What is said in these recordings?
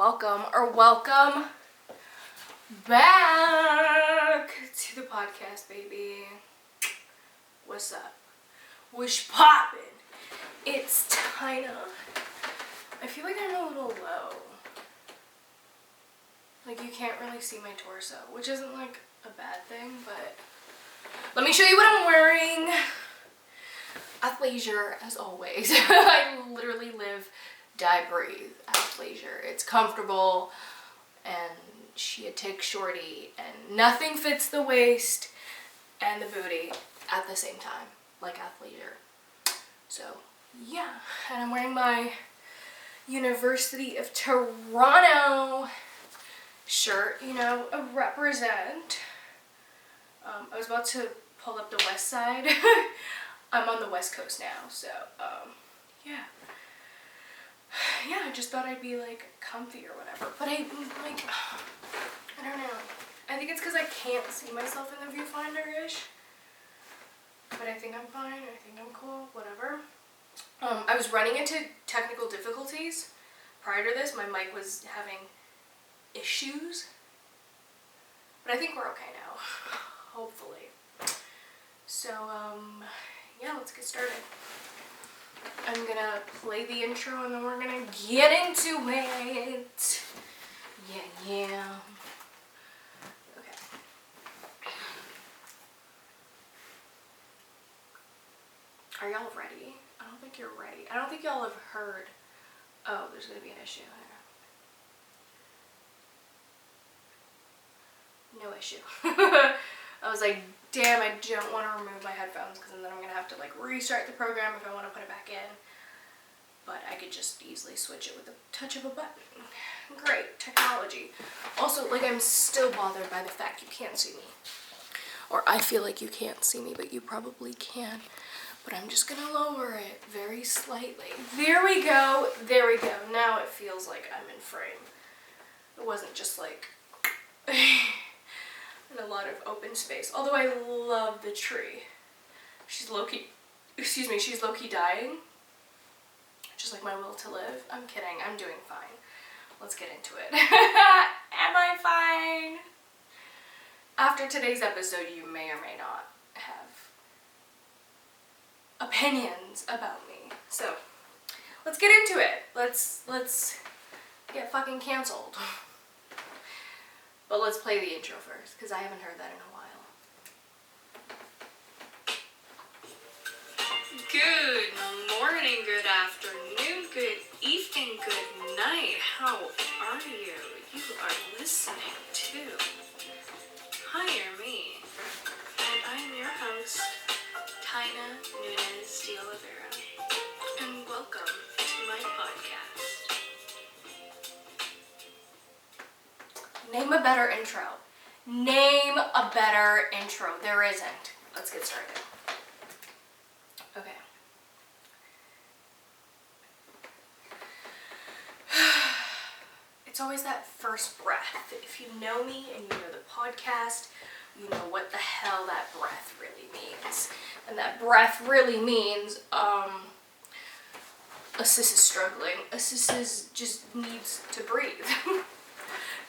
welcome back to the podcast, baby. What's up? What's poppin'? It's Tina. I feel like I'm a little low. Like, you can't really see my torso, which isn't like a bad thing, but let me show you what I'm wearing. Athleisure, as always. I literally live, die, breathe athleisure. It's comfortable, and she a tick shorty, and nothing fits the waist and the booty at the same time, like athleisure. So, yeah. And I'm wearing my University of Toronto shirt, you know, a represent. I was about to pull up the west side. I'm on the west coast now, so, yeah. Yeah, I just thought I'd be, like, comfy or whatever. But I don't know. I think it's because I can't see myself in the viewfinder-ish. But I think I'm fine. I think I'm cool. Whatever. I was running into technical difficulties. Prior to this, my mic was having issues. But I think we're okay now. Hopefully. So, yeah, let's get started. I'm gonna play the intro and then we're gonna get into it. Yeah. Okay. Are y'all ready? I don't think you're ready. I don't think y'all have heard. Oh, there's gonna be an issue here. No issue. I was like, damn, I don't want to remove my headphones because then I'm going to have to like restart the program if I want to put it back in. But I could just easily switch it with the touch of a button. Great technology. Also, like, I'm still bothered by the fact you can't see me. Or I feel like you can't see me, but you probably can. But I'm just going to lower it very slightly. There we go. There we go. Now it feels like I'm in frame. It wasn't just like... and a lot of open space. Although I love the tree. She's low-key, she's low-key dying. Just like my will to live. I'm kidding, I'm doing fine. Let's get into it. Am I fine? After today's episode, you may or may not have opinions about me. So, let's get into it. Let's get fucking canceled. But let's play the intro first, because I haven't heard that in a while. Good morning, good afternoon, good evening, good night. How are you? You are listening to Hire Me. And I'm your host, Tina Nunez de Oliveira. And welcome to my podcast. Name a better intro. Name a better intro. There isn't. Let's get started. Okay. It's always that first breath. If you know me and you know the podcast, you know what the hell that breath really means. And that breath really means, a sis is struggling. A sis just needs to breathe.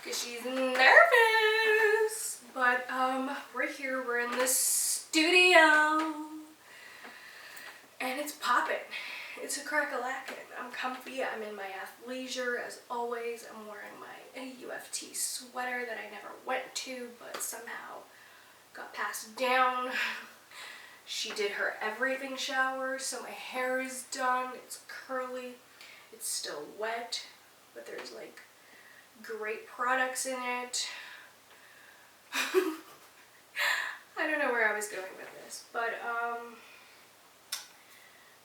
Because she's nervous. But, we're here, we're in the studio. And it's poppin'. It's a crack-a-lackin'. I'm comfy, I'm in my athleisure, as always. I'm wearing my UFT sweater that I never went to, but somehow got passed down. She did her everything shower, so my hair is done. It's curly. It's still wet, but there's, like, great products in it. I don't know where I was going with this, but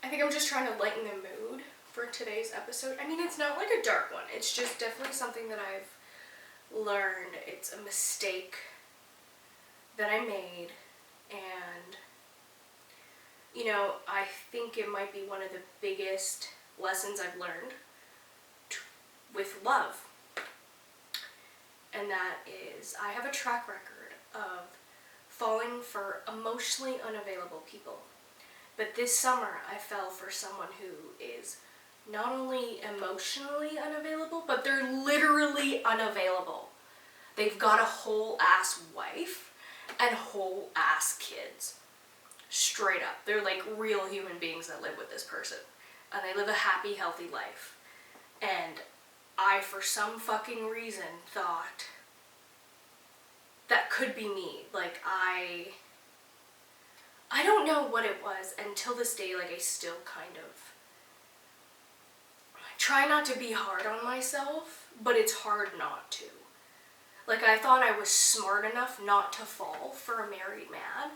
I think I'm just trying to lighten the mood for today's episode. I mean, it's not like a dark one. It's just definitely something that I've learned. It's a mistake that I made, and you know, I think it might be one of the biggest lessons I've learned with love. And that is, I have a track record of falling for emotionally unavailable people. But this summer, I fell for someone who is not only emotionally unavailable, but they're literally unavailable. They've got a whole ass wife and whole ass kids. Straight up. They're like real human beings that live with this person. And they live a happy, healthy life. And I, for some fucking reason, thought that could be me. Like, I don't know what it was until this day. Like, I still kind of try not to be hard on myself, but it's hard not to. Like, I thought I was smart enough not to fall for a married man,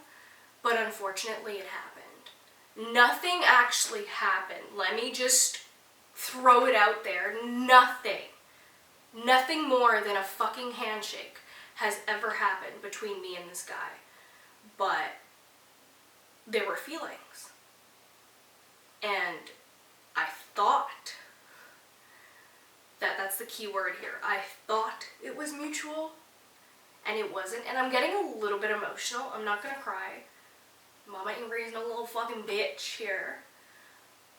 but unfortunately it happened. Nothing actually happened. Let me just throw it out there. Nothing more than a fucking handshake has ever happened between me and this guy. But there were feelings. And I thought that's the key word here. I thought it was mutual, and it wasn't. And I'm getting a little bit emotional. I'm not gonna cry. Mama Ingrid's no little fucking bitch here.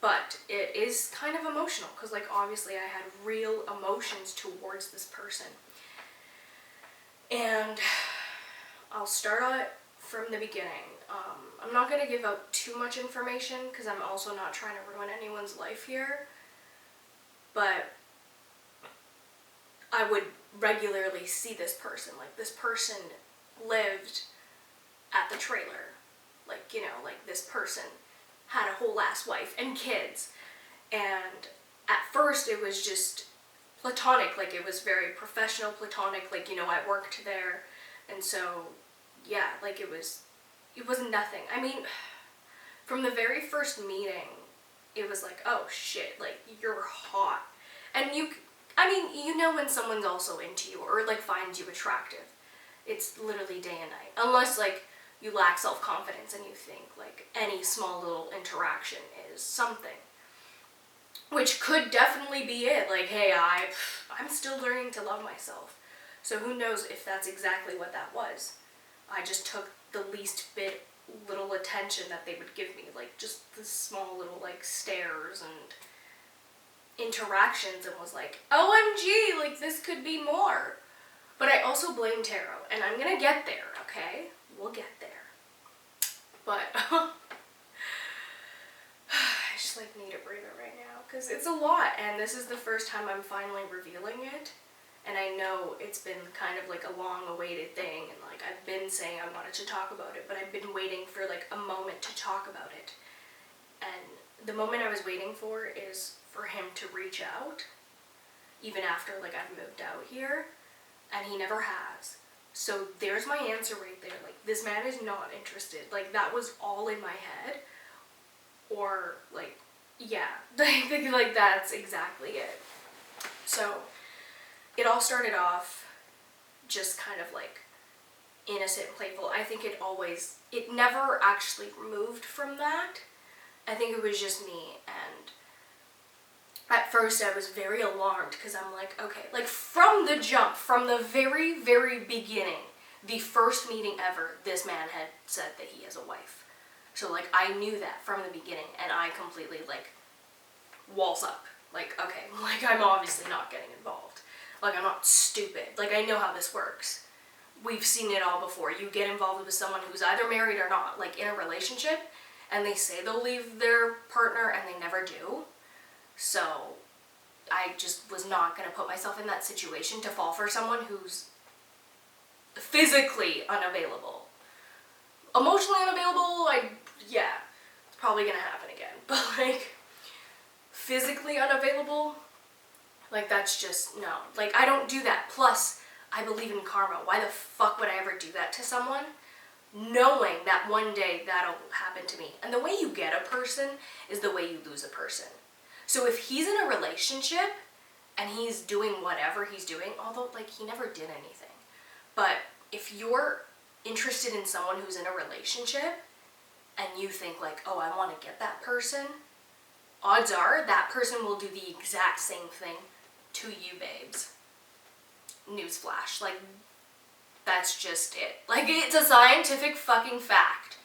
But it is kind of emotional, because like obviously I had real emotions towards this person. And I'll start out from the beginning. I'm not gonna give out too much information, because I'm also not trying to ruin anyone's life here. But I would regularly see this person. Like, this person lived at the trailer. Like, you know, like this person had a whole ass wife and kids. And at first it was just platonic. Like, it was very professional platonic. Like, you know, I worked there. And so, yeah, like it wasn't nothing. I mean, from the very first meeting, it was like, oh shit, like, you're hot. And you know when someone's also into you or like finds you attractive. It's literally day and night. Unless like you lack self-confidence and you think like any small little interaction is something. Which could definitely be it. Like, hey, I'm still learning to love myself. So who knows if that's exactly what that was. I just took the least bit little attention that they would give me. Like just the small little like stares and interactions, and was like, OMG, like this could be more. But I also blame tarot, and I'm gonna get there, okay? We'll get there. But I just like need a breather right now, because it's a lot, and this is the first time I'm finally revealing it. And I know it's been kind of like a long awaited thing, and like I've been saying I wanted to talk about it, but I've been waiting for like a moment to talk about it. And the moment I was waiting for is for him to reach out, even after like I've moved out here, and he never has. So there's my answer right there. Like, this man is not interested. Like, that was all in my head. Or like, yeah, like that's exactly it. So it all started off just kind of like innocent and playful. I think it never actually moved from that. I think it was just me, and at first I was very alarmed, because I'm like, okay, like from the jump, from the very, very beginning, the first meeting ever, this man had said that he has a wife. So like I knew that from the beginning, and I completely like walls up. Like, okay, like I'm obviously not getting involved. Like, I'm not stupid. Like, I know how this works. We've seen it all before. You get involved with someone who's either married or not, like in a relationship, and they say they'll leave their partner and they never do. So I just was not going to put myself in that situation to fall for someone who's physically unavailable. Emotionally unavailable, yeah, it's probably going to happen again. But like, physically unavailable, like that's just, no. Like, I don't do that. Plus, I believe in karma. Why the fuck would I ever do that to someone, knowing that one day that'll happen to me? And the way you get a person is the way you lose a person. So if he's in a relationship and he's doing whatever he's doing, although like he never did anything, but if you're interested in someone who's in a relationship and you think like, oh, I want to get that person, odds are that person will do the exact same thing to you, babes. Newsflash. Like, that's just it. Like, it's a scientific fucking fact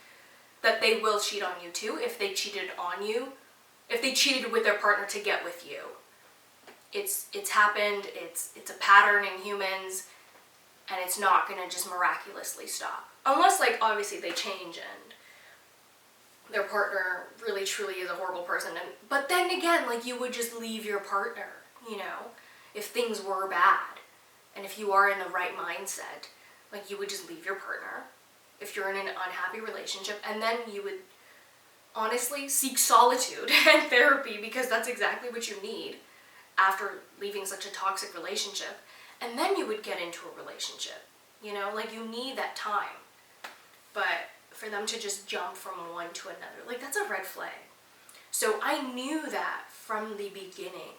that they will cheat on you too. If they cheated on you, if they cheated with their partner to get with you. It's happened, it's a pattern in humans, and it's not gonna just miraculously stop. Unless, like, obviously they change and their partner really truly is a horrible person. But then again, like, you would just leave your partner, you know, if things were bad. And if you are in the right mindset, like, you would just leave your partner if you're in an unhappy relationship, and then you would honestly seek solitude and therapy, because that's exactly what you need after leaving such a toxic relationship. And then you would get into a relationship, you know, like, you need that time. But for them to just jump from one to another, like, that's a red flag. So I knew that from the beginning.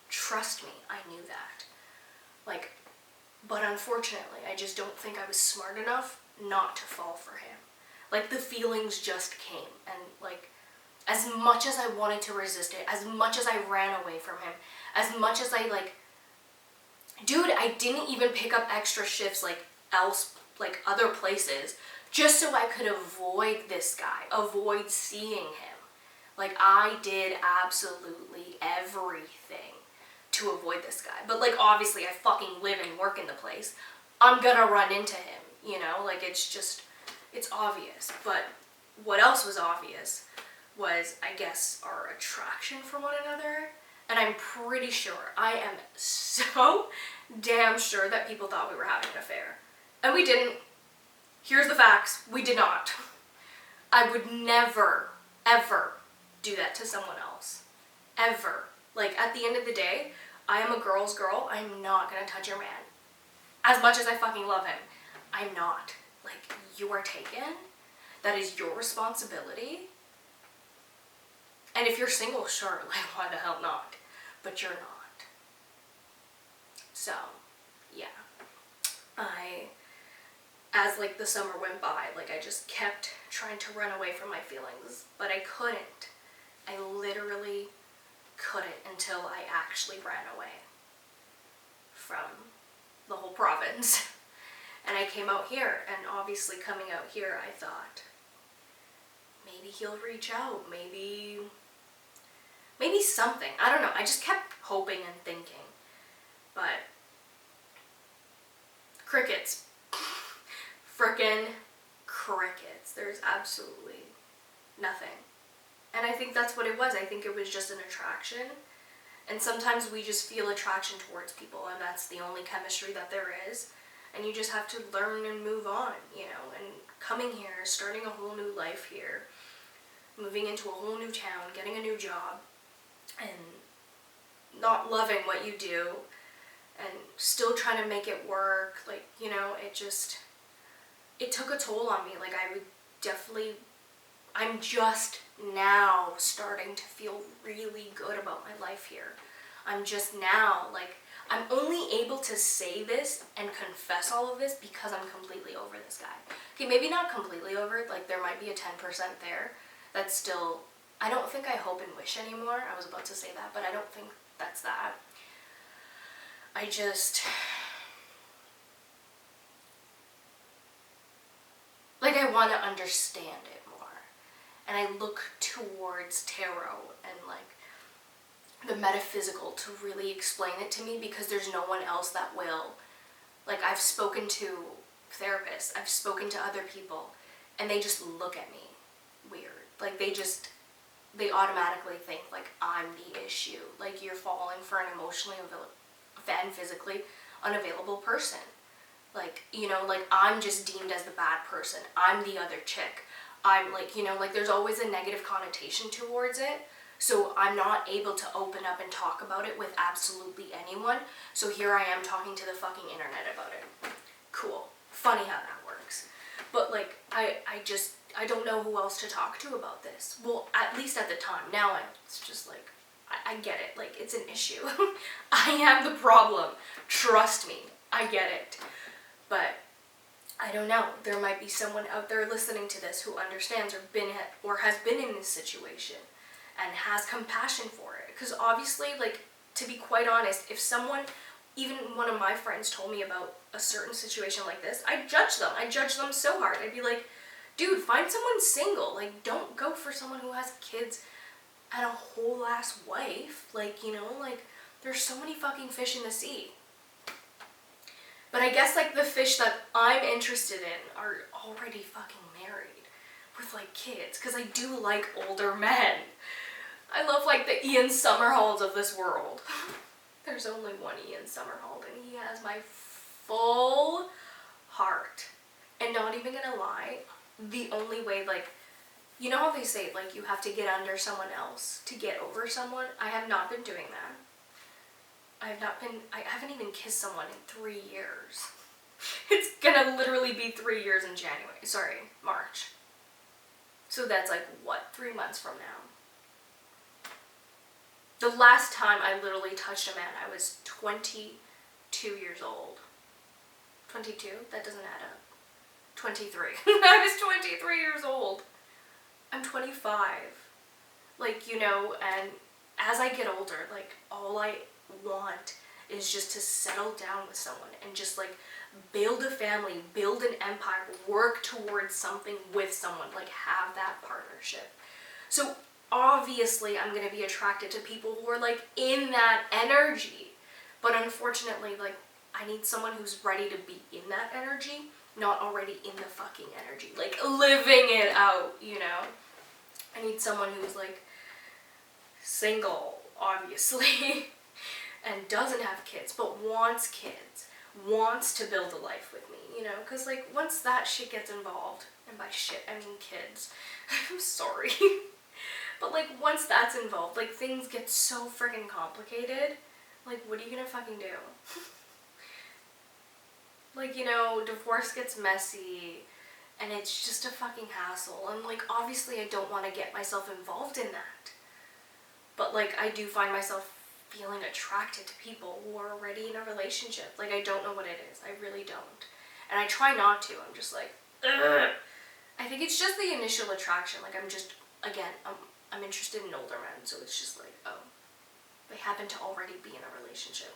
Trust me, I knew that. Like, but unfortunately, I just don't think I was smart enough not to fall for him. Like, the feelings just came, and, like, as much as I wanted to resist it, as much as I ran away from him, as much as I, like, dude, I didn't even pick up extra shifts, like, other places, just so I could avoid this guy, avoid seeing him. Like, I did absolutely everything to avoid this guy. But, like, obviously I fucking live and work in the place. I'm gonna run into him, you know? Like, it's just, it's obvious. But what else was obvious was, I guess, our attraction for one another. And I'm pretty sure, I am so damn sure that people thought we were having an affair. And we didn't. Here's the facts. We did not. I would never, ever do that to someone else. Ever. Like, at the end of the day, I am a girl's girl. I'm not gonna touch your man. As much as I fucking love him, I'm not. Like, you are taken. That is your responsibility. And if you're single, sure, like, why the hell not? But you're not. So, yeah. As, like, the summer went by, like, I just kept trying to run away from my feelings, but I couldn't. I literally couldn't until I actually ran away from the whole province. And I came out here, and obviously coming out here, I thought, maybe he'll reach out, maybe something. I don't know. I just kept hoping and thinking. But crickets. Frickin' crickets. There's absolutely nothing. And I think that's what it was. I think it was just an attraction. And sometimes we just feel attraction towards people, and that's the only chemistry that there is. And you just have to learn and move on, you know. And coming here, starting a whole new life here, moving into a whole new town, getting a new job, and not loving what you do, and still trying to make it work, like, you know, it took a toll on me. Like, I'm just now starting to feel really good about my life here. I'm just now, like, I'm only able to say this and confess all of this because I'm completely over this guy. Okay, maybe not completely over it, like, there might be a 10% there that's still, I don't think I hope and wish anymore. I was about to say that, but I don't think that's that. I just, like, I want to understand it more. And I look towards tarot and, like, the metaphysical to really explain it to me, because there's no one else that will. Like, I've spoken to therapists, I've spoken to other people, and they just look at me weird. Like, they automatically think, like, I'm the issue. Like, you're falling for an emotionally and physically unavailable person. Like, you know, like, I'm just deemed as the bad person. I'm the other chick. I'm, like, you know, like, there's always a negative connotation towards it. So I'm not able to open up and talk about it with absolutely anyone. So here I am talking to the fucking internet about it. Cool. Funny how that works. But, like, I don't know who else to talk to about this. Well, at least at the time. Now it's just like, I get it. Like, it's an issue. I am the problem. Trust me. I get it. But I don't know. There might be someone out there listening to this who understands or has been in this situation and has compassion for it. Because obviously, like, to be quite honest, if someone, even one of my friends, told me about a certain situation like this, I'd judge them. I'd judge them so hard. I'd be like, dude, find someone single. Like, don't go for someone who has kids. and a whole ass wife. Like, you know, like, there's so many fucking fish in the sea. But I guess, like, the fish that I'm interested in are already fucking married with, like, kids. Because I do like older men. I love, like, the Ian Somerhalds of this world. There's only one Ian Somerhalds, and he has my full heart. And not even gonna lie, the only way, like, you know how they say, like, you have to get under someone else to get over someone? I have not been doing that. I haven't even kissed someone in 3 years. It's gonna literally be 3 years in January. Sorry, March. So that's like, what, 3 months from now? The last time I literally touched a man, I was 22 years old. 22? That doesn't add up. 23. I was 23 years old. I'm 25. Like, you know, and as I get older, like, all I want is just to settle down with someone and just, like, build a family, build an empire, work towards something with someone, like, have that partnership. So obviously I'm going to be attracted to people who are, like, in that energy. But unfortunately, like, I need someone who's ready to be in that energy, not already in the fucking energy, like, living it out, you know? I need someone who's, like, single, obviously, and doesn't have kids, but wants kids, wants to build a life with me, you know? Because, like, once that shit gets involved, and by shit, I mean kids, I'm sorry, but, like, once that's involved, like, things get so friggin' complicated. Like, what are you gonna fucking do? Like, you know, divorce gets messy, and it's just a fucking hassle, and, like, obviously I don't want to get myself involved in that. But, like, I do find myself feeling attracted to people who are already in a relationship. Like, I don't know what it is. I really don't. And I try not to. I'm just like, ugh. I think it's just the initial attraction. Like, I'm just, again, I'm interested in older men, so it's just like, oh, they happen to already be in a relationship.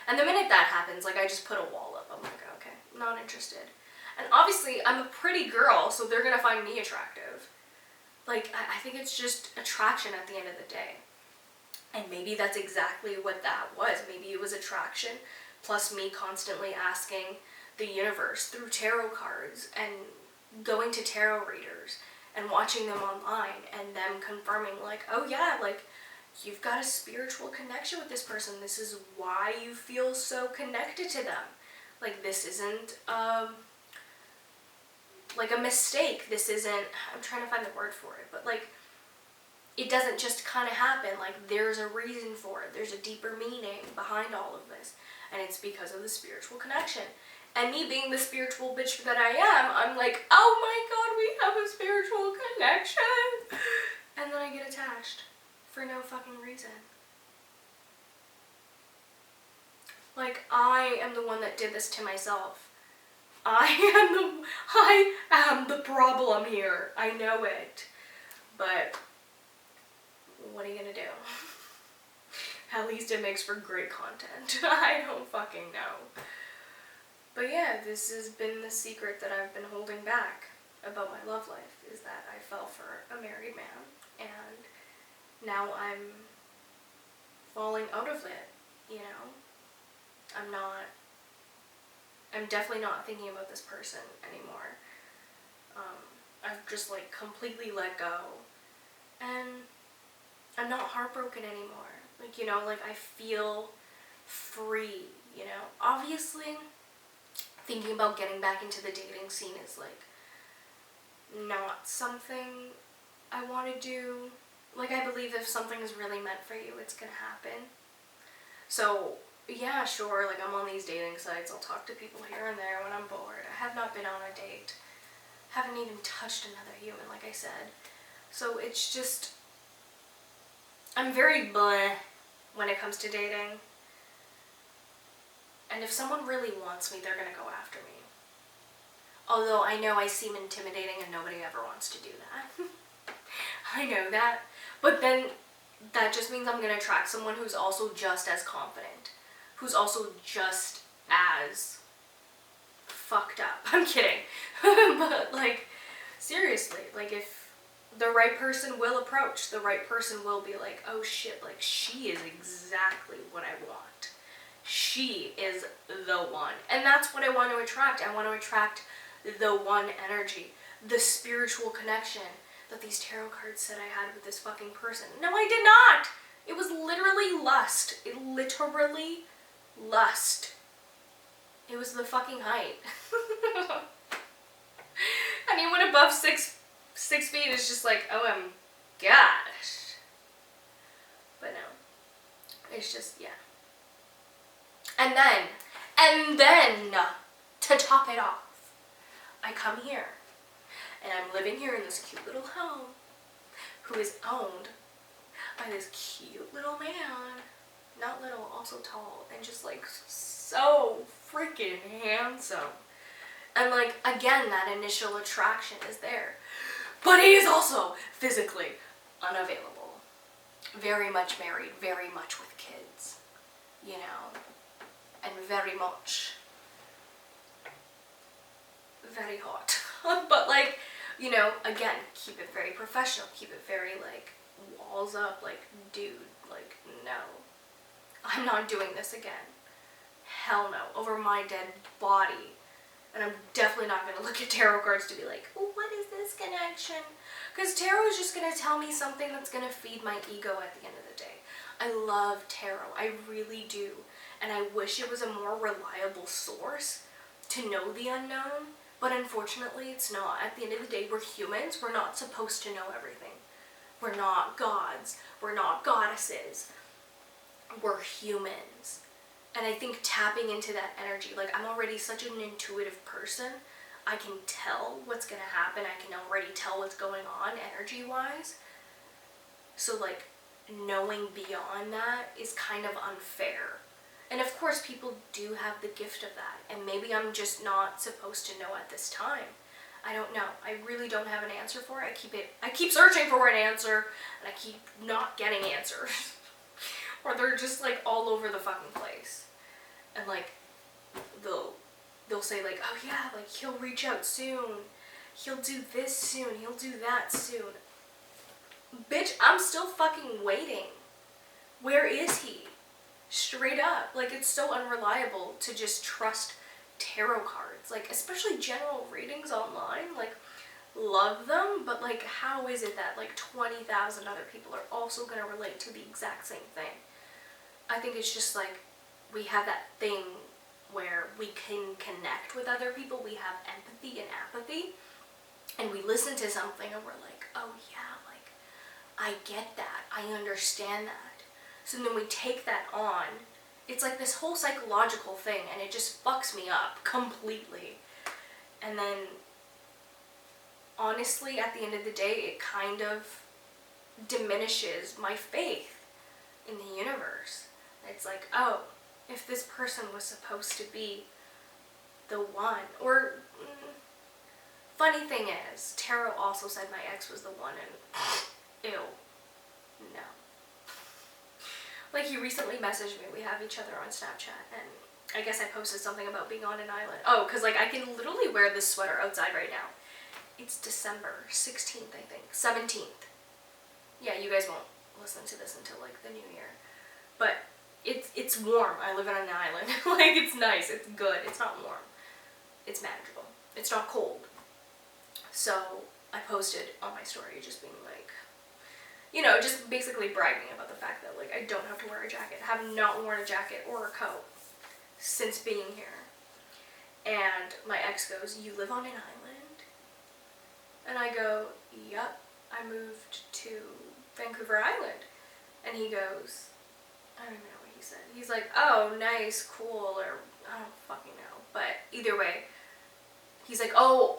And the minute that happens, like, I just put a wall up. I'm like, okay, not interested. And obviously, I'm a pretty girl, so they're gonna find me attractive. Like, I think it's just attraction at the end of the day. And maybe that's exactly what that was. Maybe it was attraction, plus me constantly asking the universe through tarot cards and going to tarot readers and watching them online and them confirming, like, oh yeah, like, you've got a spiritual connection with this person. This is why you feel so connected to them. Like, this isn't, like, a mistake. This isn't, I'm trying to find the word for it, but, like, it doesn't just kind of happen. Like, there's a reason for it. There's a deeper meaning behind all of this. And it's because of the spiritual connection. And me being the spiritual bitch that I am, I'm like, oh my god, we have a spiritual connection. And then I get attached for no fucking reason. Like, I am the one that did this to myself. I am the problem here. I know it. But what are you gonna do? At least it makes for great content. I don't fucking know. But yeah, this has been the secret that I've been holding back about my love life, is that I fell for a married man, and now I'm falling out of it, you know? I'm definitely not thinking about this person anymore. I've just, like, completely let go, and I'm not heartbroken anymore. Like, you know, like, I feel free, you know? Obviously, thinking about getting back into the dating scene is, like, not something I want to do. Like, I believe if something is really meant for you, it's gonna happen. So, yeah, sure, like, I'm on these dating sites, I'll talk to people here and there when I'm bored. I have not been on a date. Haven't even touched another human, like I said. So it's just, I'm very bleh when it comes to dating. And if someone really wants me, they're gonna go after me. Although I know I seem intimidating and nobody ever wants to do that. I know that. But then that just means I'm gonna attract someone who's also just as confident. Who's also just as fucked up. I'm kidding. But, like, seriously, like, if the right person will approach. The right person will be like, oh shit, like she is exactly what I want. She is the one. And that's what I want to attract. I want to attract the one energy, the spiritual connection that these tarot cards said I had with this fucking person. No, I did not. It was literally lust. It literally lust. It was the fucking height. Anyone above 6 feet is just like, oh my gosh. But no, it's just, yeah. And then, to top it off, I come here, and I'm living here in this cute little home, who is owned by this cute little man. Not little, also tall, and just like so freaking handsome. And like, again, that initial attraction is there. But he is also physically unavailable. Very much married, very much with kids, you know, and very much, very hot. But like, you know, again, keep it very professional, keep it very like, walls up, like, dude, like, no. I'm not doing this again. Hell no, over my dead body. And I'm definitely not going to look at tarot cards to be like, oh, what is this connection? Because tarot is just going to tell me something that's going to feed my ego at the end of the day. I love tarot. I really do. And I wish it was a more reliable source to know the unknown. But unfortunately, it's not. At the end of the day, we're humans. We're not supposed to know everything. We're not gods. We're not goddesses. We're humans. And I think tapping into that energy, like I'm already such an intuitive person, I can tell what's going to happen. I can already tell what's going on energy-wise. So like knowing beyond that is kind of unfair. And of course people do have the gift of that. And maybe I'm just not supposed to know at this time. I don't know. I really don't have an answer for it. I keep searching for an answer and I keep not getting answers. Or they're just like all over the fucking place. And like they'll say like, oh yeah, like he'll reach out soon. He'll do this soon. He'll do that soon. Bitch, I'm still fucking waiting. Where is he? Straight up. Like it's so unreliable to just trust tarot cards. Like especially general readings online. Like love them, but like how is it that like 20,000 other people are also going to relate to the exact same thing? I think it's just like we have that thing where we can connect with other people. We have empathy and apathy, and we listen to something and we're like, oh yeah, like I get that, I understand that. So then we take that on. It's like this whole psychological thing, and it just fucks me up completely. And then honestly, at the end of the day, it kind of diminishes my faith in the universe. It's like, oh, if this person was supposed to be the one, or funny thing is, tarot also said my ex was the one, and ew, no. Like he recently messaged me, we have each other on Snapchat, and I guess I posted something about being on an island. Oh, because like I can literally wear this sweater outside right now. It's December 16th, I think, 17th. Yeah, you guys won't listen to this until like the new year, but it's warm. I live on an island. Like it's nice, it's good. It's not warm. It's manageable. It's not cold. So I posted on my story just being like, you know, just basically bragging about the fact that like I don't have to wear a jacket. I have not worn a jacket or a coat since being here. And my ex goes, you live on an island? And I go, yup, I moved to Vancouver Island. And he goes, I don't even know what he said. He's like, oh, nice, cool, or I don't fucking know. But either way, he's like, oh,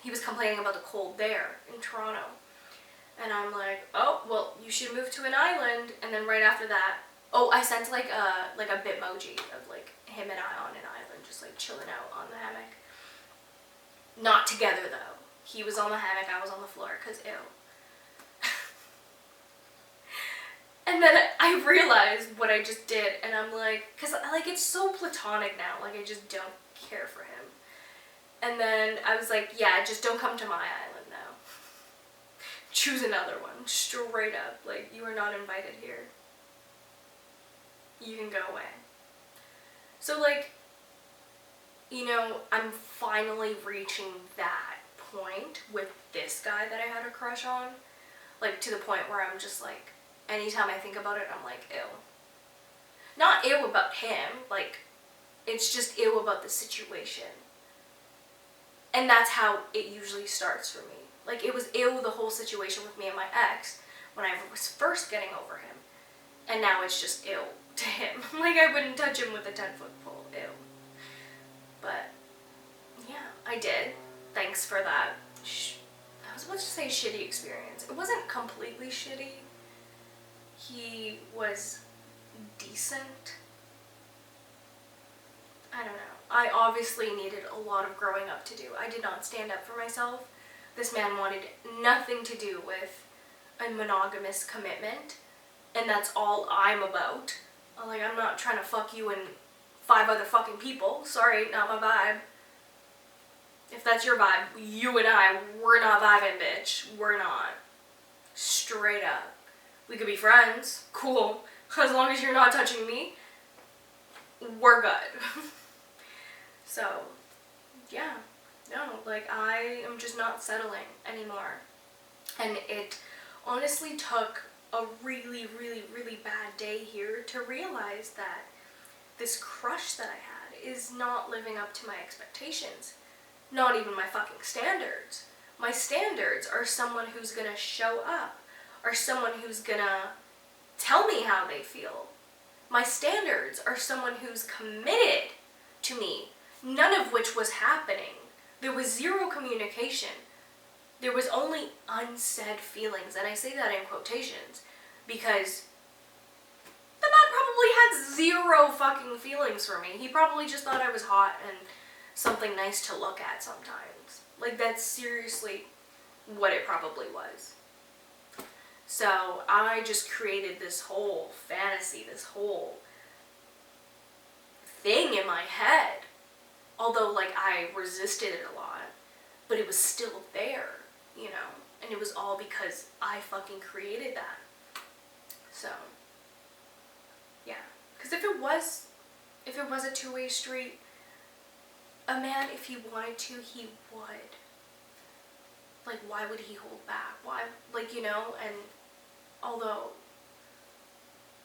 he was complaining about the cold there in Toronto. And I'm like, oh, well, you should move to an island. And then right after that, oh, I sent like a Bitmoji of like him and I on an island, just like chilling out on the hammock. Not together though. He was on the hammock, I was on the floor, cause ew. And then I realized what I just did, and I'm like, cause like it's so platonic now, like I just don't care for him. And then I was like, yeah, just don't come to my island now. choose another one, straight up. Like, you are not invited here. You can go away. So, like, you know, I'm finally reaching that point with this guy that I had a crush on. Like, to the point where I'm just like, anytime I think about it, I'm like, ew. Not ew about him, like, it's just ew about the situation. And that's how it usually starts for me. Like, it was ew the whole situation with me and my ex when I was first getting over him. And now it's just ew to him. Like, I wouldn't touch him with a 10-foot pole. Ew. But, yeah, I did. Thanks for that. I was about to say shitty experience. It wasn't completely shitty. He was decent. I don't know. I obviously needed a lot of growing up to do. I did not stand up for myself. This man wanted nothing to do with a monogamous commitment, and that's all I'm about. Like, I'm not trying to fuck you and 5 other fucking people. Sorry, not my vibe. If that's your vibe, you and I, we're not vibing, bitch. We're not. Straight up. We could be friends. Cool. As long as you're not touching me, we're good. So, yeah. No, like, I am just not settling anymore. And it honestly took a really, really, really bad day here to realize that this crush that I had is not living up to my expectations. Not even my fucking standards. My standards are someone who's gonna show up, or someone who's gonna tell me how they feel. My standards are someone who's committed to me, none of which was happening. There was zero communication. There was only unsaid feelings, and I say that in quotations because the man probably had zero fucking feelings for me. He probably just thought I was hot and something nice to look at sometimes. Like, that's seriously what it probably was. So I just created this whole fantasy, this whole thing in my head. Although, like, I resisted it a lot, but it was still there, you know? And it was all because I fucking created that. So, yeah. Because if it was a two-way street, a man, if he wanted to, he would. Like, why would he hold back? Why, like, you know? And although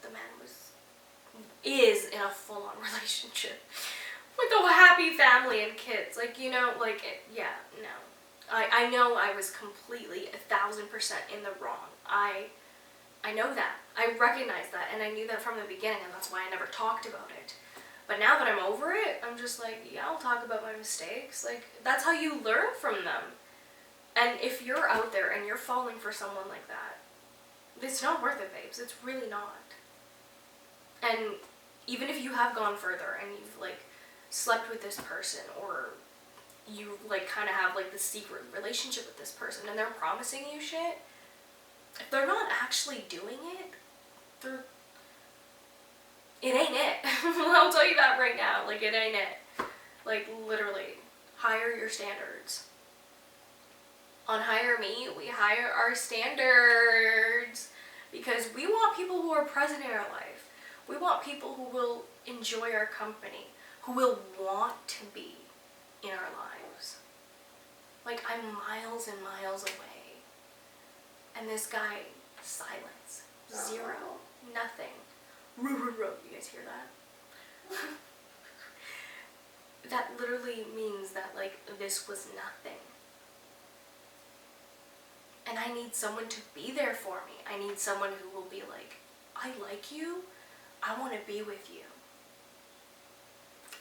the man is in a full-on relationship with a happy family and kids, like, you know, like, yeah, no. I know I was completely 1,000% in the wrong. I know that. I recognize that, and I knew that from the beginning, and that's why I never talked about it. But now that I'm over it, I'm just like, yeah, I'll talk about my mistakes. Like, that's how you learn from them. And if you're out there and you're falling for someone like that, it's not worth it, babes. It's really not. And even if you have gone further and you've, like, slept with this person, or you, like, kind of have, like, this secret relationship with this person and they're promising you shit, if they're not actually doing it, it ain't it. I'll tell you that right now. Like, it ain't it. Like, literally, higher your standards. On Hire Me, we hire our standards because we want people who are present in our life. We want people who will enjoy our company, who will want to be in our lives. Like, I'm miles and miles away. And this guy, silence. Zero. Nothing. You guys hear that? That literally means that, like, this was nothing. And I need someone to be there for me. I need someone who will be like, I like you. I want to be with you.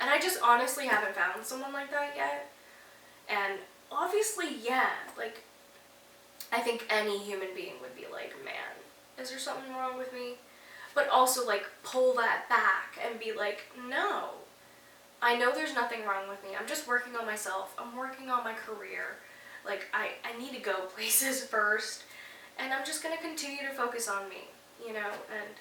And I just honestly haven't found someone like that yet. And obviously, yeah, like, I think any human being would be like, man, is there something wrong with me? But also, like, pull that back and be like, no. I know there's nothing wrong with me. I'm just working on myself. I'm working on my career. Like, I need to go places first. And I'm just going to continue to focus on me, you know? And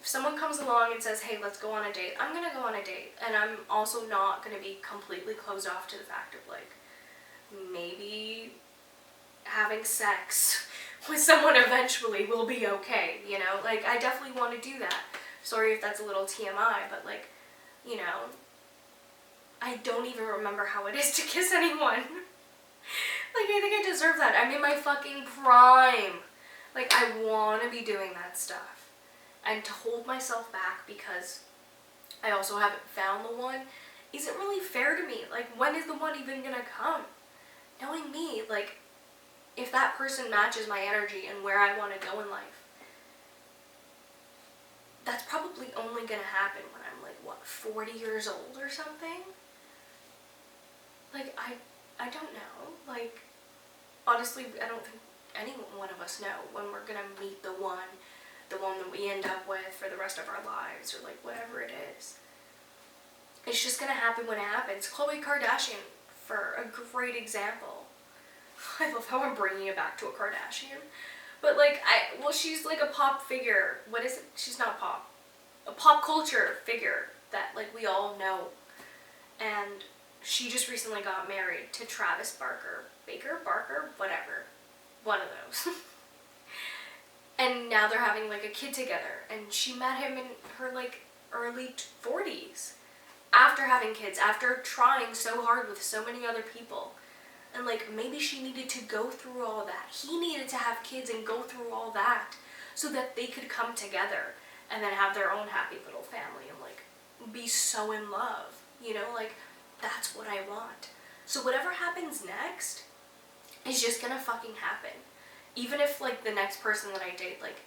if someone comes along and says, hey, let's go on a date, I'm going to go on a date. And I'm also not going to be completely closed off to the fact of, like, maybe having sex with someone eventually will be okay, you know? Like, I definitely want to do that. Sorry if that's a little TMI, but like, you know, I don't even remember how it is to kiss anyone. Like, I think I deserve that. I'm in my fucking prime. Like, I want to be doing that stuff. And to hold myself back because I also haven't found the one isn't really fair to me. Like, when is the one even gonna come? Knowing me, like, if that person matches my energy and where I want to go in life, that's probably only gonna happen when I'm like, what, 40 years old or something? Like, I don't know. Like, honestly, I don't think any one of us know when we're gonna meet the one that we end up with for the rest of our lives, or like whatever it is. It's just gonna happen when it happens. Khloe Kardashian, for a great example. I love how I'm bringing it back to a Kardashian. But like, well, she's like a pop figure. What is it? She's not pop. A pop culture figure that like we all know. And she just recently got married to Travis Barker. Barker? Whatever. One of those. And now they're having like a kid together. And she met him in her like early 40s. After having kids, after trying so hard with so many other people. And like, maybe she needed to go through all that. He needed to have kids and go through all that so that they could come together and then have their own happy little family and like be so in love. You know, like, that's what I want. So whatever happens next is just gonna fucking happen. Even if like the next person that I date, like,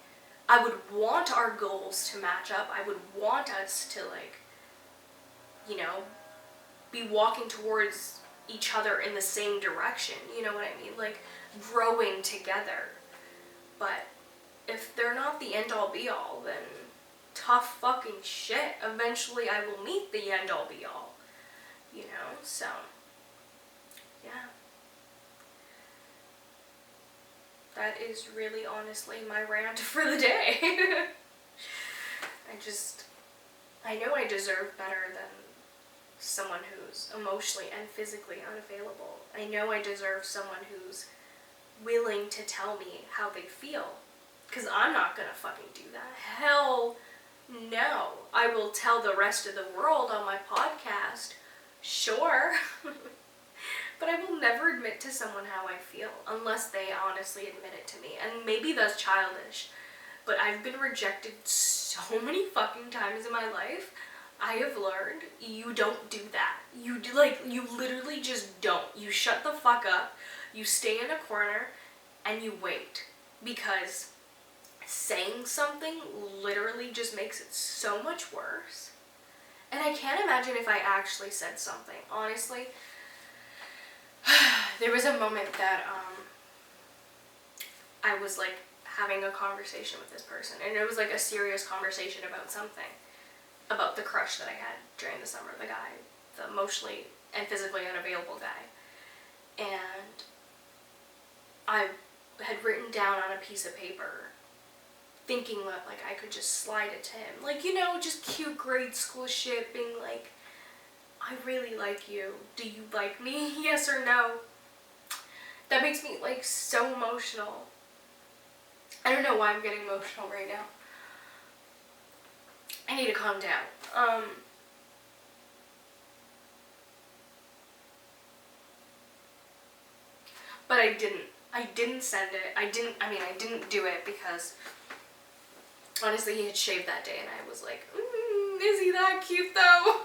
I would want our goals to match up. I would want us to like, you know, be walking towards each other in the same direction, you know what I mean? Like, growing together. But if they're not the end-all be-all, then tough fucking shit. Eventually I will meet the end-all be-all, you know? So, yeah. That is really honestly my rant for the day. I know I deserve better than someone who's emotionally and physically unavailable. I know I deserve someone who's willing to tell me how they feel. Because I'm not gonna fucking do that. Hell no. I will tell the rest of the world on my podcast, sure. But I will never admit to someone how I feel unless they honestly admit it to me. And maybe that's childish, but I've been rejected so many fucking times in my life. I have learned you don't do that. You literally just don't. You shut the fuck up, you stay in a corner, and you wait. Because saying something literally just makes it so much worse. And I can't imagine if I actually said something. Honestly, there was a moment that I was like having a conversation with this person, and it was like a serious conversation about something. About the crush that I had during the summer, the guy, the emotionally and physically unavailable guy. And I had written down on a piece of paper, thinking that like I could just slide it to him. Like, you know, just cute grade school shit, being like, I really like you. Do you like me? Yes or no? That makes me like so emotional. I don't know why I'm getting emotional right now. I need to calm down. But I didn't send it. I didn't do it because honestly he had shaved that day and I was like, is he that cute though?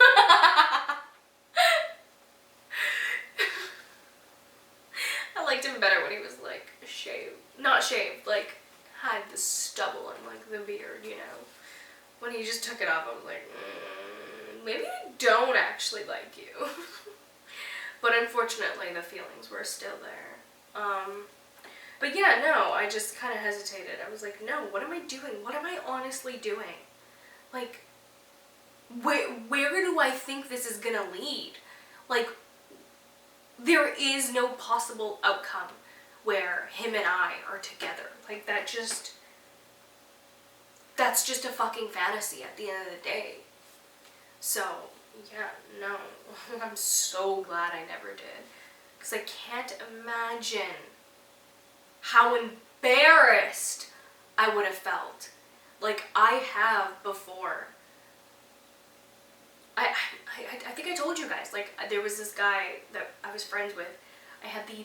I liked him better when he was like shaved. Not shaved, like had the stubble and like the beard, you know. When he just took it off, I was like, maybe I don't actually like you. But unfortunately, the feelings were still there. But yeah, no, I just kind of hesitated. I was like, no, what am I doing? What am I honestly doing? Like, where do I think this is gonna lead? Like, there is no possible outcome where him and I are together. Like, that's just a fucking fantasy at the end of the day. So, yeah, no. I'm so glad I never did. Because I can't imagine how embarrassed I would have felt. Like I have before. I think I told you guys, like there was this guy that I was friends with. I had the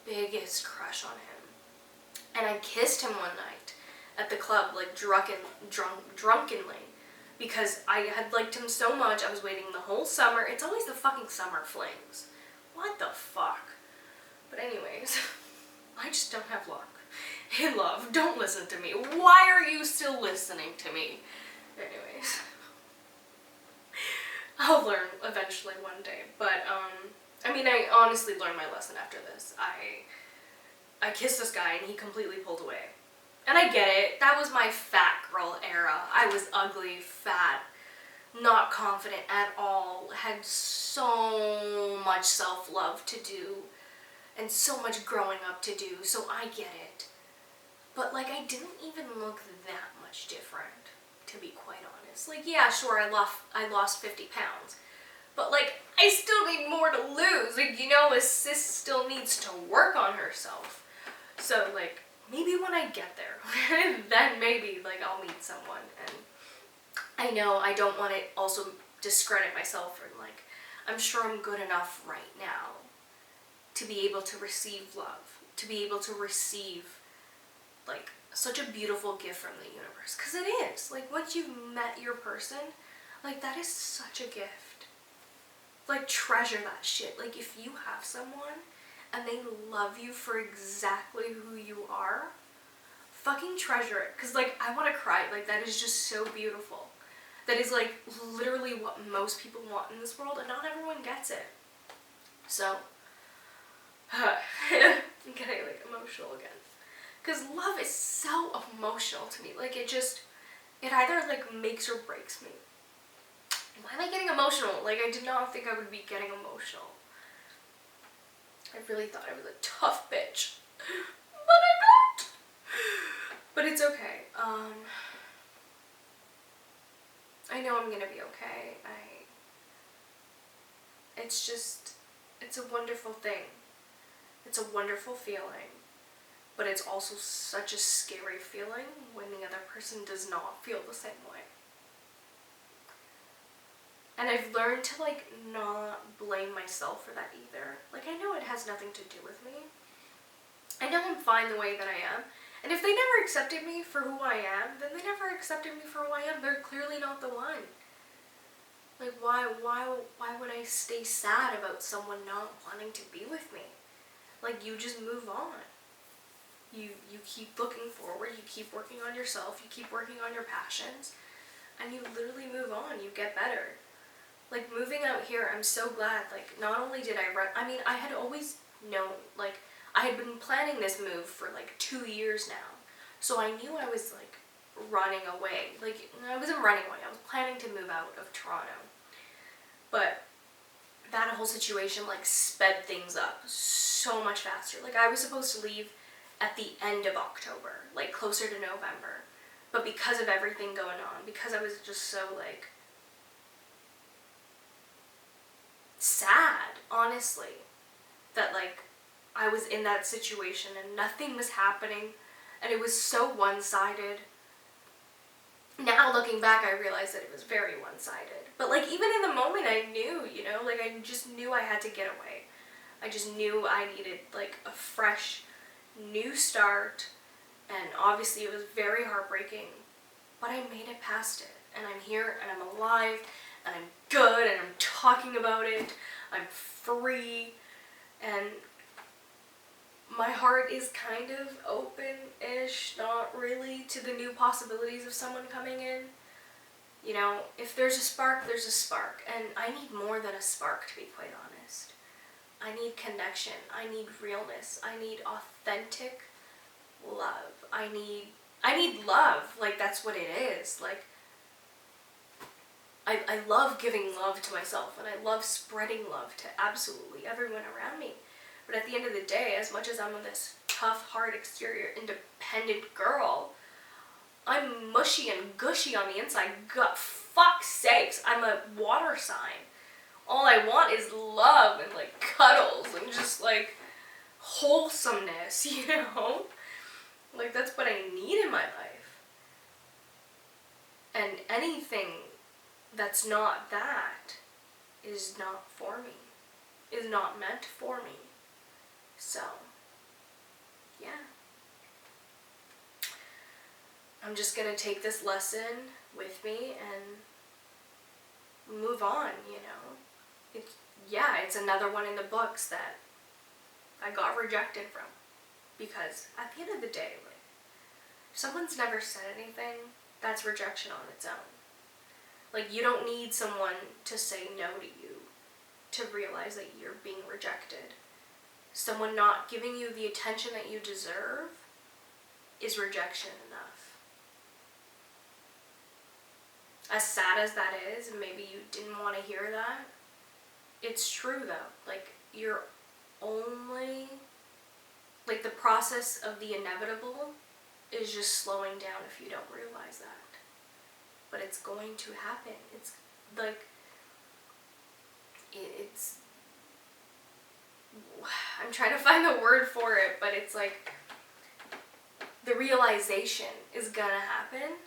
biggest crush on him. And I kissed him one night at the club, like drunkenly. Because I had liked him so much, I was waiting the whole summer. It's always the fucking summer flings. What the fuck? But anyways, I just don't have luck. Hey love, don't listen to me. Why are you still listening to me? Anyways. I'll learn eventually one day. But, I mean, I honestly learned my lesson after this. I kissed this guy and he completely pulled away. And I get it. That was my fat girl era. I was ugly, fat, not confident at all, had so much self-love to do and so much growing up to do, so I get it. But like I didn't even look that much different, to be quite honest. Like yeah, sure, I lost 50 pounds. But like I still need more to lose. Like, you know, a sis still needs to work on herself. So like maybe when I get there, then maybe like I'll meet someone. And I know I don't want to also discredit myself, or like I'm sure I'm good enough right now to be able to receive love, to be able to receive like such a beautiful gift from the universe. Because it is. Like once you've met your person, like that is such a gift. Like treasure that shit. Like if you have someone and they love you for exactly who you are, fucking treasure it. Because like I want to cry. Like that is just so beautiful. That is like literally what most people want in this world, and not everyone gets it. So I'm getting like emotional again. Because love is so emotional to me. Like it either like makes or breaks me. Why am I getting emotional? Like I did not think I would be getting emotional. I really thought I was a tough bitch. But I'm not. But it's okay. I know I'm gonna be okay. It's a wonderful thing. It's a wonderful feeling. But it's also such a scary feeling when the other person does not feel the same way. And I've learned to like not blame myself for that either. Like I know it has nothing to do with me. I know I'm fine the way that I am. And if they never accepted me for who I am, then they never accepted me for who I am. They're clearly not the one. Like why would I stay sad about someone not wanting to be with me? Like you just move on. You keep looking forward, you keep working on yourself, you keep working on your passions, and you literally move on, you get better. Like moving out here, I'm so glad, like not only did I had always known, like I had been planning this move for like 2 years now. So I knew I was like running away. Like I wasn't running away, I was planning to move out of Toronto. But that whole situation like sped things up so much faster. Like I was supposed to leave at the end of October, like closer to November. But because of everything going on, because I was just so like sad, honestly, that like I was in that situation and nothing was happening and it was so one-sided. Now looking back, I realized that it was very one-sided. But like even in the moment I knew, you know, like I just knew I had to get away. I just knew I needed like a fresh new start, and obviously it was very heartbreaking, but I made it past it, and I'm here, and I'm alive, and I'm good, and I'm talking about it, I'm free, and my heart is kind of open-ish, not really, to the new possibilities of someone coming in. You know, if there's a spark, there's a spark, and I need more than a spark, to be quite honest. I need connection, I need realness, I need authentic love, I need love, like that's what it is. Like I love giving love to myself, and I love spreading love to absolutely everyone around me. But at the end of the day, as much as I'm this tough, hard exterior, independent girl, I'm mushy and gushy on the inside. God, fuck's sakes, I'm a water sign. All I want is love and like cuddles and just like wholesomeness, you know? Like, that's what I need in my life. And anything that's not that is not for me, is not meant for me. So, yeah. I'm just gonna take this lesson with me and move on, you know. It's another one in the books that I got rejected from. Because at the end of the day, like, if someone's never said anything, that's rejection on its own. Like, you don't need someone to say no to you to realize that you're being rejected. Someone not giving you the attention that you deserve is rejection enough. As sad as that is, and maybe you didn't want to hear that, it's true though. Like, you're only, like, the process of the inevitable is just slowing down if you don't realize that. But it's going to happen. It's like, it's, I'm trying to find the word for it, but it's like, the realization is gonna happen,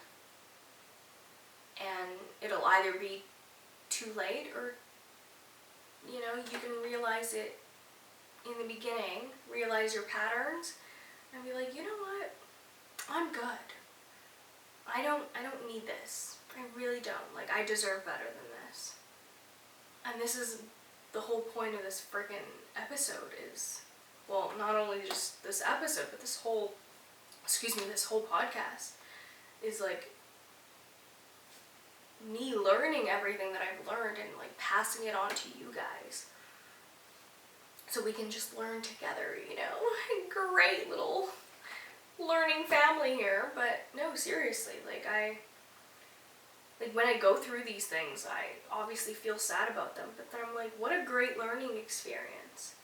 and it'll either be too late, or, you know, you can realize it in the beginning, realize your patterns, and be like, you know what, I'm good. I don't need this. I really don't. Like, I deserve better than this. And this is the whole point of this freaking episode is, well, not only just this episode, but this whole podcast is like me learning everything that I've learned and like passing it on to you guys. So we can just learn together, you know. Great little learning family here. But no, seriously, like when I go through these things, I obviously feel sad about them, but then I'm like, what a great learning experience.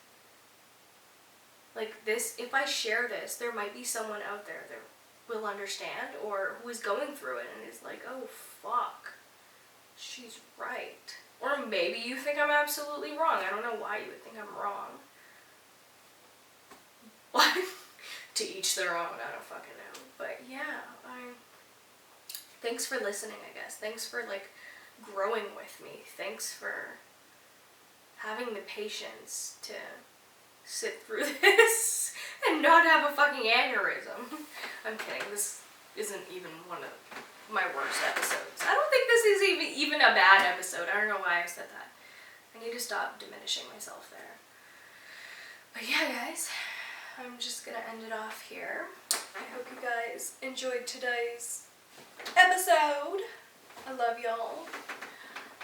Like this, if I share this, there might be someone out there that will understand, or who is going through it and is like, oh fuck, she's right. Or maybe you think I'm absolutely wrong. I don't know why you would think I'm wrong. But to each their own, I don't fucking know. But yeah, thanks for listening, I guess. Thanks for like growing with me. Thanks for having the patience to sit through this and not have a fucking aneurysm. I'm kidding. This isn't even one of my worst episodes. I don't think this is even a bad episode. I don't know why I said that. I need to stop diminishing myself there. But yeah, guys, I'm just gonna end it off here. I hope you guys enjoyed today's episode. I love y'all.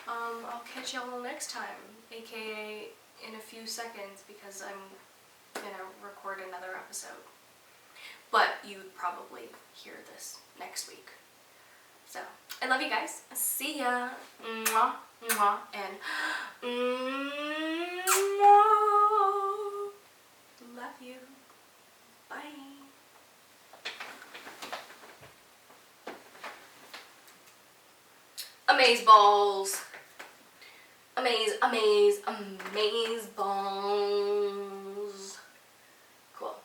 I'll catch y'all next time, aka in a few seconds, because I'm gonna record another episode. But you would probably hear this next week. So, I love you guys. See ya. Mwah, mwah, and mwah. Love you. Bye. Amaze balls. Amaze balls. Cool.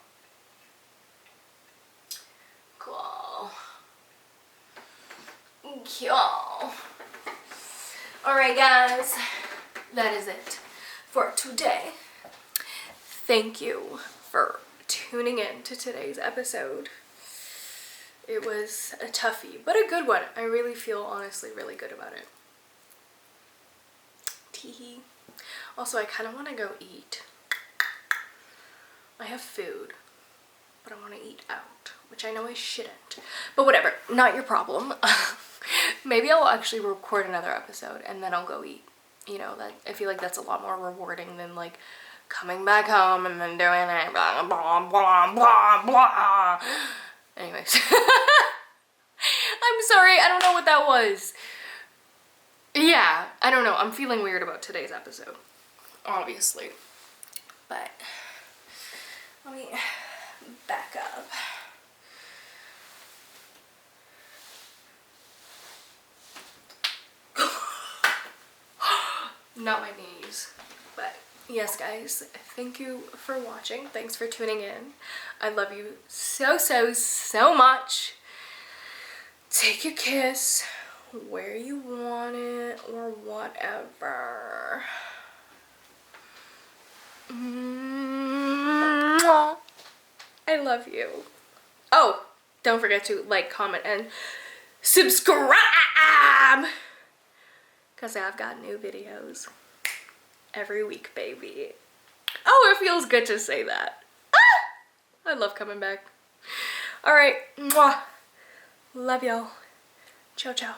Alright guys, that is it for today. Thank you for tuning in to today's episode. It was a toughie, but a good one. I really feel honestly really good about it. Teehee. Also, I kind of want to go eat. I have food, but I want to eat out, which I know I shouldn't. But whatever, not your problem. Maybe I'll actually record another episode and then I'll go eat. You know, that I feel like that's a lot more rewarding than like coming back home and then doing it. Blah, blah, blah, blah, blah. Anyways. I'm sorry, I don't know what that was. Yeah, I don't know. I'm feeling weird about today's episode, obviously. But let me back up. Not my knees, but yes, guys, thank you for watching. Thanks for tuning in. I love you so, so, so much. Take a kiss where you want it or whatever. Mwah. I love you. Oh, don't forget to like, comment, and subscribe, because I've got new videos every week, baby. Oh, it feels good to say that. Ah! I love coming back. All right. Mwah. Love y'all. Ciao, ciao.